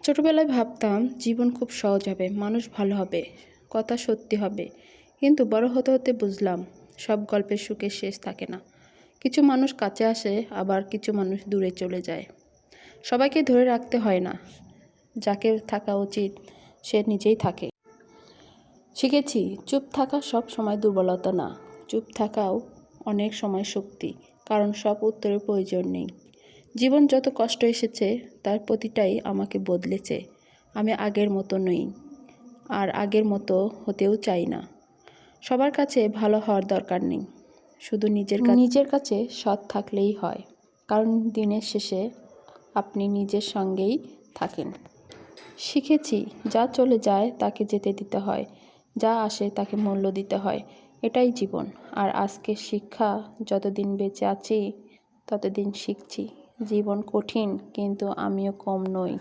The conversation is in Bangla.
ছোটবেলায় ভাবতাম জীবন খুব সহজ হবে, মানুষ ভালো হবে, কথা সত্যি হবে। কিন্তু বড় হতে হতে বুঝলাম সব গল্পের সুখের শেষ থাকে না। কিছু মানুষ কাছে আসে, আবার কিছু মানুষ দূরে চলে যায়। সবাইকে ধরে রাখতে হয় না, যাকে থাকা উচিত সে নিজেই থাকে। শিখেছি চুপ থাকা সব সময় দুর্বলতা না, চুপ থাকাও অনেক সময় শক্তি, কারণ সব উত্তরের প্রয়োজন নেই। জীবন যত কষ্ট এসেছে তার প্রতিটাই আমাকে বদলেছে। আমি আগের মতো নই, আর আগের মতো হতেও চাই না। সবার কাছে ভালো হওয়ার দরকার নেই, শুধু নিজের কাছে সৎ থাকলেই হয়, কারণ দিনের শেষে আপনি নিজের সঙ্গেই থাকেন। শিখেছি যা চলে যায় তাকে যেতে দিতে হয়, যা আসে তাকে মূল্য দিতে হয়। এটাই জীবন। আর আজকের শিক্ষা, যতদিন বেঁচে আছি ততদিন শিখছি। জীবন কঠিন, কিন্তু আমিও কম নই।